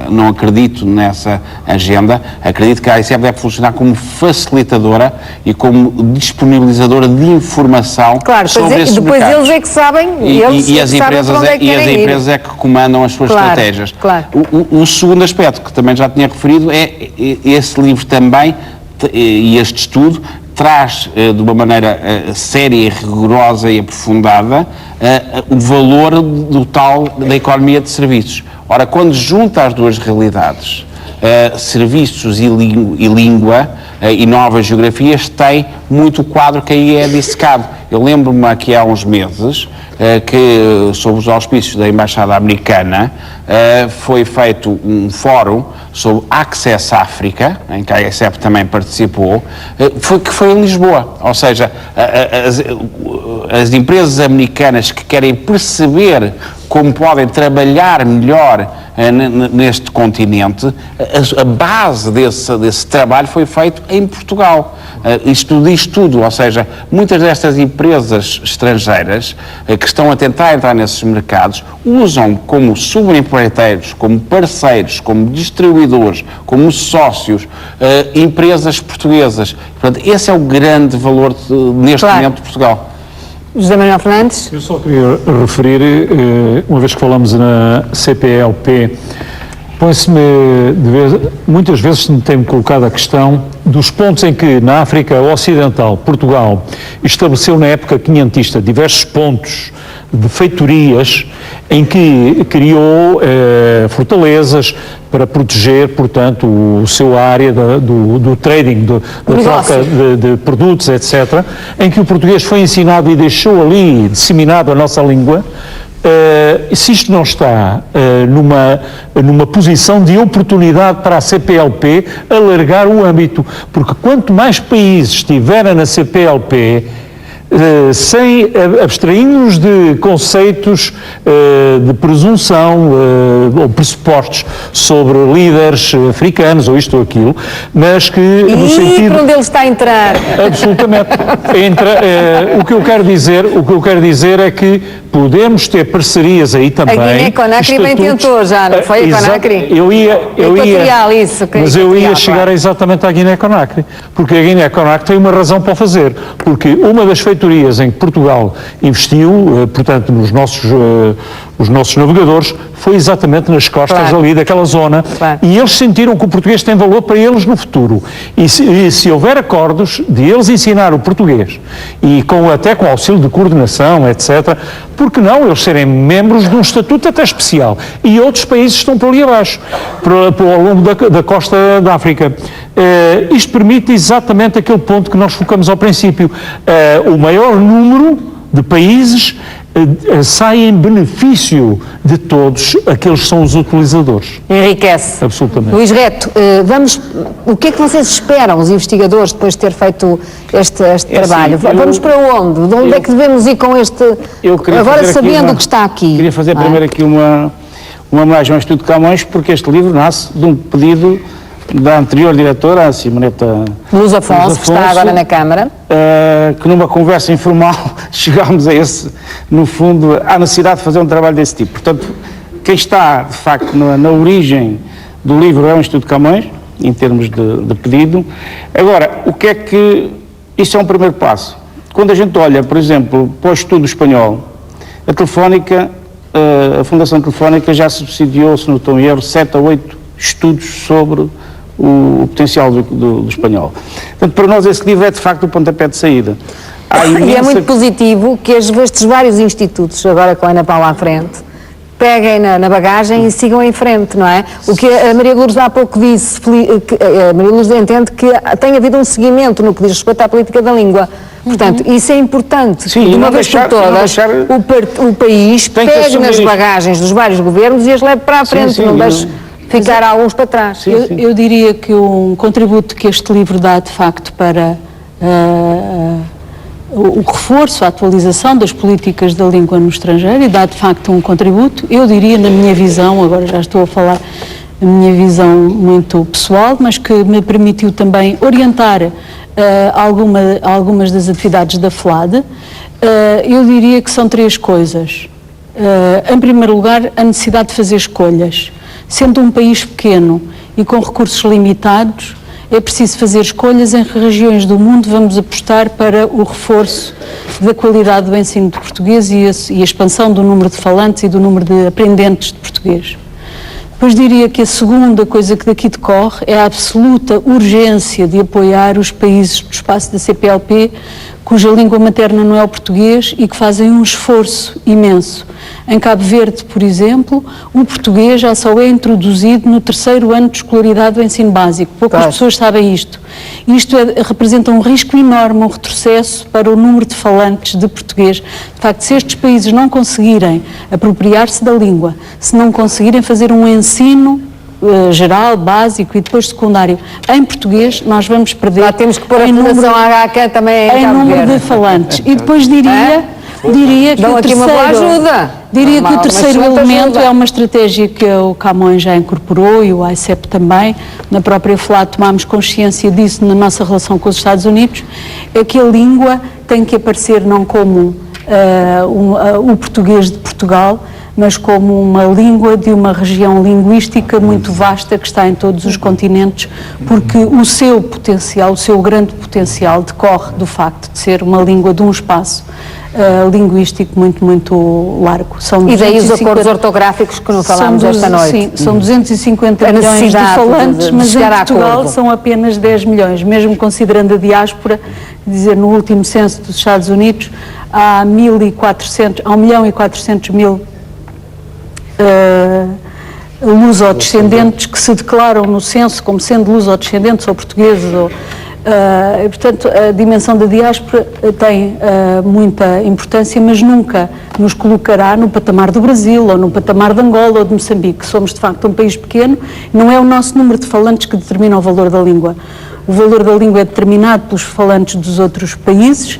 não acredito nessa agenda, acredito que a ICEP deve funcionar como facilitadora e como disponibilizadora de informação sobre esses depois mercados. Eles é que sabem, E as empresas é que comandam as suas estratégias. Claro. O segundo aspecto, que também já tinha referido, é esse livro também, e este estudo, traz de uma maneira séria e rigorosa e aprofundada o valor do tal da economia de serviços. Ora, quando junta as duas realidades, serviços e língua e novas geografias, tem muito o quadro que aí é dissecado. Eu lembro-me aqui há uns meses que, sob os auspícios da Embaixada Americana, foi feito um fórum sobre Access África, em que a ICEP também participou, que foi em Lisboa. Ou seja, as empresas americanas que querem perceber como podem trabalhar melhor neste continente, a base desse trabalho foi feito em Portugal. Isto diz tudo, ou seja, muitas destas empresas estrangeiras que estão a tentar entrar nesses mercados usam como subempreiteiros, como parceiros, como distribuidores, como sócios, empresas portuguesas. Portanto, esse é o grande valor neste momento de Portugal. José Manuel Fernandes. Eu só queria referir, uma vez que falamos na CPLP, muitas vezes se me tem colocado a questão dos pontos em que na África Ocidental, Portugal, estabeleceu na época quinhentista diversos pontos de feitorias em que criou fortalezas para proteger, portanto, o seu área do trading, da troca de produtos, etc., em que o português foi ensinado e deixou ali disseminado a nossa língua. Se isto não está numa posição de oportunidade para a CPLP alargar o âmbito, porque quanto mais países estiverem na CPLP, sem abstrair-nos de conceitos de presunção ou pressupostos sobre líderes africanos ou isto ou aquilo, mas que no sentido... para onde ele está a entrar? Absolutamente. O que eu quero dizer é que podemos ter parcerias aí também. A Guiné-Conakry bem tentou já, não foi a Conakry? Eu ia chegar exatamente à Guiné-Conakry, porque a Guiné-Conakry tem uma razão para o fazer, porque uma das feitorias em que Portugal investiu, portanto, os nossos navegadores, foi exatamente nas costas ali daquela zona, e eles sentiram que o português tem valor para eles no futuro. E se houver acordos de eles ensinar o português, e até com auxílio de coordenação, etc., porque não eles serem membros de um estatuto até especial? E outros países estão por ali abaixo, ao longo da costa da África. Isto permite exatamente aquele ponto que nós focamos ao princípio. O maior número de países sai em benefício de todos aqueles que são os utilizadores. Enriquece. Absolutamente. Luís Reto, o que é que vocês esperam, os investigadores, depois de ter feito este trabalho? Vamos para onde? De onde é que devemos ir com este... Agora sabendo o que está aqui. Queria fazer primeiro aqui uma homenagem ao Instituto Camões, porque este livro nasce de um pedido da anterior diretora, a Simoneta Luz Afonso, que está agora na Câmara, que numa conversa informal chegámos a no fundo, à necessidade de fazer um trabalho desse tipo. Portanto, quem está, de facto, na origem do livro é o Instituto Camões, em termos de pedido. Agora, o que é que... Isso é um primeiro passo. Quando a gente olha, por exemplo, para o estudo espanhol, a Telefónica, a Fundação Telefónica já subsidiou, se não estou em erro, 7 a 8 estudos sobre o potencial do espanhol. Portanto, para nós esse livro é de facto o pontapé de saída. E é muito positivo que estes vários institutos, agora com a Ana Paula à frente, peguem na bagagem e sigam em frente, não é? O que a Maria Lourdes há pouco disse, a Maria Lourdes entende que tem havido um seguimento no que diz respeito à política da língua. Portanto, isso é importante. Sim, de uma vez por todas, o país pegue nas bagagens dos vários governos e as leve para a frente, não deixe ficar alguns para trás. Eu diria que um contributo que este livro dá, de facto, para o reforço, a atualização das políticas da língua no estrangeiro e dá de facto um contributo. Eu diria, na minha visão, agora já estou a falar a minha visão muito pessoal, mas que me permitiu também orientar algumas das atividades da FLAD. Eu diria que são 3 coisas. Em primeiro lugar, a necessidade de fazer escolhas. Sendo um país pequeno e com recursos limitados, é preciso fazer escolhas em que regiões do mundo vamos apostar para o reforço da qualidade do ensino de português e a expansão do número de falantes e do número de aprendentes de português. Depois diria que a segunda coisa que daqui decorre é a absoluta urgência de apoiar os países do espaço da CPLP cuja língua materna não é o português e que fazem um esforço imenso. Em Cabo Verde, por exemplo, o português já só é introduzido no 3º ano de escolaridade do ensino básico. Poucas pessoas sabem isto. Isto representa um risco enorme, um retrocesso para o número de falantes de português. De facto, se estes países não conseguirem apropriar-se da língua, se não conseguirem fazer um ensino geral, básico e depois secundário em português, nós vamos perder. Lá temos que pôr a Fundação HK também em número de falantes. E depois diria que o terceiro elemento é uma estratégia que o Camões já incorporou e o ICEP também. Na própria FLAD tomámos consciência disso na nossa relação com os Estados Unidos, é que a língua tem que aparecer não como o português de Portugal, mas como uma língua de uma região linguística muito vasta que está em todos os continentes, porque o seu potencial, o seu grande potencial decorre do facto de ser uma língua de um espaço linguístico muito, muito largo. E daí os acordos ortográficos que não falámos esta noite. Sim, são 250 milhões de falantes, mas em Portugal são apenas 10 milhões, mesmo considerando a diáspora, dizer, no último censo dos Estados Unidos, há 1.400.000 lusodescendentes que se declaram no censo como sendo lusodescendentes ou portugueses. E, portanto, a dimensão da diáspora tem muita importância, mas nunca nos colocará no patamar do Brasil ou no patamar de Angola ou de Moçambique. Somos, de facto, um país pequeno, não é o nosso número de falantes que determina o valor da língua. O valor da língua é determinado pelos falantes dos outros países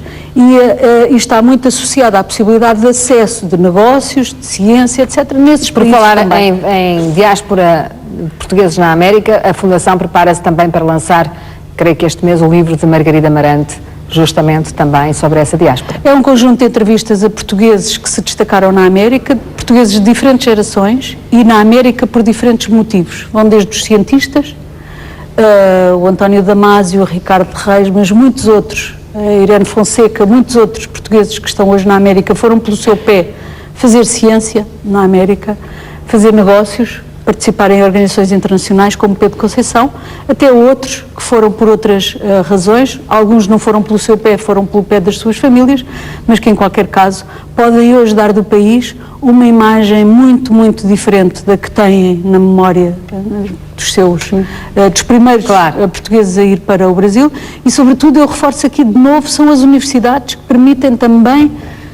e está muito associado à possibilidade de acesso de negócios, de ciência, etc. nesses países. Por falar também. em diáspora de portugueses na América, a Fundação prepara-se também para lançar, creio que este mês, o livro de Margarida Marante, justamente também sobre essa diáspora. É um conjunto de entrevistas a portugueses que se destacaram na América, portugueses de diferentes gerações e na América por diferentes motivos. Vão desde os cientistas, o António Damasio, o Ricardo Reis, mas muitos outros, a Irene Fonseca, muitos outros portugueses que estão hoje na América foram pelo seu pé fazer ciência na América, fazer negócios, participar em organizações internacionais como Pedro Conceição, até outros que foram por outras razões, alguns não foram pelo seu pé, foram pelo pé das suas famílias, mas que em qualquer caso podem hoje dar do país uma imagem muito, muito diferente da que têm na memória dos primeiros portugueses a ir para o Brasil e, sobretudo, eu reforço aqui de novo, são as universidades que permitem também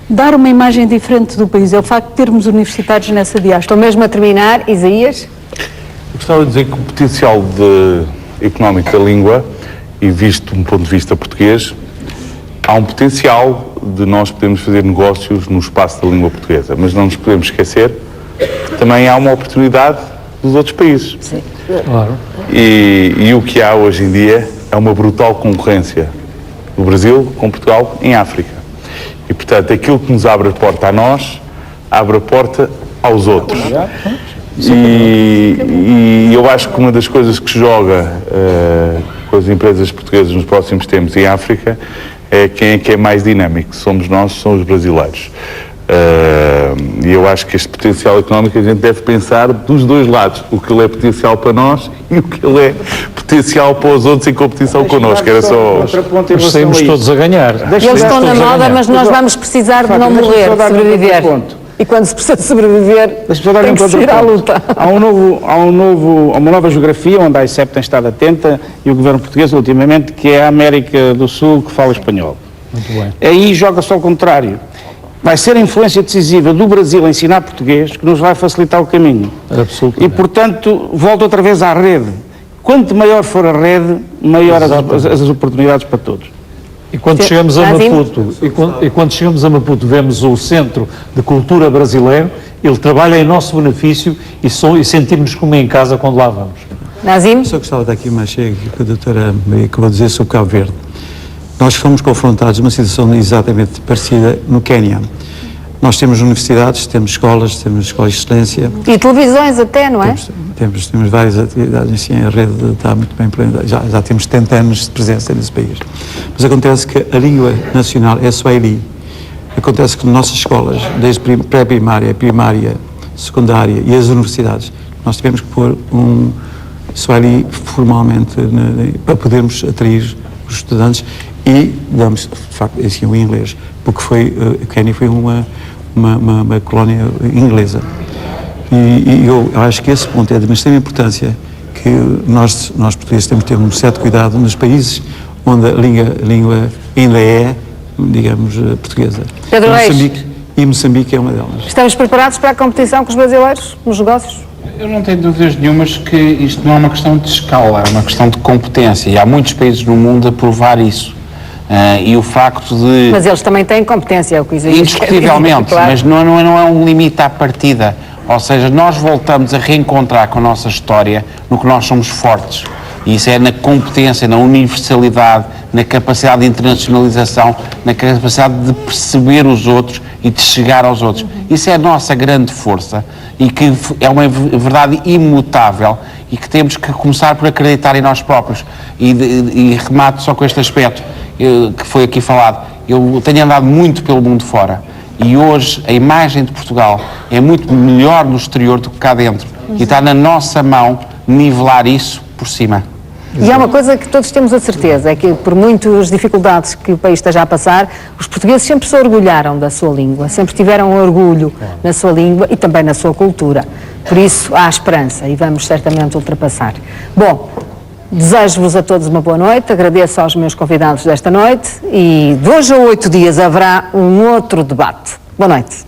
dar uma imagem diferente do país. É o facto de termos universitários nessa diáspora. Estou mesmo a terminar, Isaías. Eu gostava de dizer que o potencial económico da língua, e visto de um ponto de vista português, há um potencial de nós podermos fazer negócios no espaço da língua portuguesa, mas não nos podemos esquecer que também há uma oportunidade dos outros países. Sim. Claro. E o que há hoje em dia é uma brutal concorrência do Brasil com Portugal em África. E, portanto, aquilo que nos abre a porta a nós, abre a porta aos outros. E eu acho que uma das coisas que se joga com as empresas portuguesas nos próximos tempos em África é quem é que é mais dinâmico. Somos nós, são os brasileiros. E eu acho que este potencial económico a gente deve pensar dos dois lados. O que ele é potencial para nós e o que ele é potencial para os outros em competição connosco. Era só... Mas saímos todos a ganhar. Eles estão na moda, mas nós vamos precisar de não morrer, de sobreviver. E quando se precisa de sobreviver, tem que seguir à luta. Há uma nova geografia onde a ICEP tem estado atenta e o governo português ultimamente, que é a América do Sul, que fala espanhol. Muito bem. Aí joga-se ao contrário. Vai ser a influência decisiva do Brasil a ensinar português que nos vai facilitar o caminho. Absolutamente. E, portanto, volta outra vez à rede. Quanto maior for a rede, maior as oportunidades para todos. E quando chegamos a Maputo, vemos o Centro de Cultura Brasileiro, ele trabalha em nosso benefício e sentimos-nos como em casa quando lá vamos. Nazim? Só gostava de dar aqui uma chega que a doutora Maria acabou de dizer sobre Cabo Verde. Nós fomos confrontados numa situação exatamente parecida no Quénia. Nós temos universidades, temos escolas de excelência. E televisões até, não é? Temos várias atividades, assim, a rede está muito bem implementada. Já temos 70 anos de presença nesse país. Mas acontece que a língua nacional é Swahili. Acontece que nas nossas escolas, desde pré-primária, primária, secundária e as universidades, nós tivemos que pôr um Swahili formalmente para podermos atrair os estudantes e damos, de facto, assim, o inglês, porque o Quénia foi uma colónia inglesa. E eu acho que esse ponto é de uma extrema importância, que nós portugueses temos que ter um certo cuidado nos países onde a língua ainda é, digamos, portuguesa. Pedro Reis. E Moçambique é uma delas. Estamos preparados para a competição com os brasileiros nos negócios? Eu não tenho dúvidas nenhumas que isto não é uma questão de escala, é uma questão de competência, e há muitos países no mundo a provar isso. E o facto de... Mas eles também têm competência, é o que existe. Indiscutivelmente, claro. mas não é um limite à partida. Ou seja, nós voltamos a reencontrar com a nossa história no que nós somos fortes. E isso é na competência, na universalidade, na capacidade de internacionalização, na capacidade de perceber os outros e de chegar aos outros. Isso é a nossa grande força e que é uma verdade imutável e que temos que começar por acreditar em nós próprios. E remato só com este aspecto que foi aqui falado. Eu tenho andado muito pelo mundo fora e hoje a imagem de Portugal é muito melhor no exterior do que cá dentro. E está na nossa mão nivelar isso por cima. E há uma coisa que todos temos a certeza, é que por muitas dificuldades que o país esteja a passar, os portugueses sempre se orgulharam da sua língua, sempre tiveram orgulho na sua língua e também na sua cultura. Por isso há esperança e vamos certamente ultrapassar. Bom, desejo-vos a todos uma boa noite, agradeço aos meus convidados desta noite e de hoje a 8 dias haverá um outro debate. Boa noite.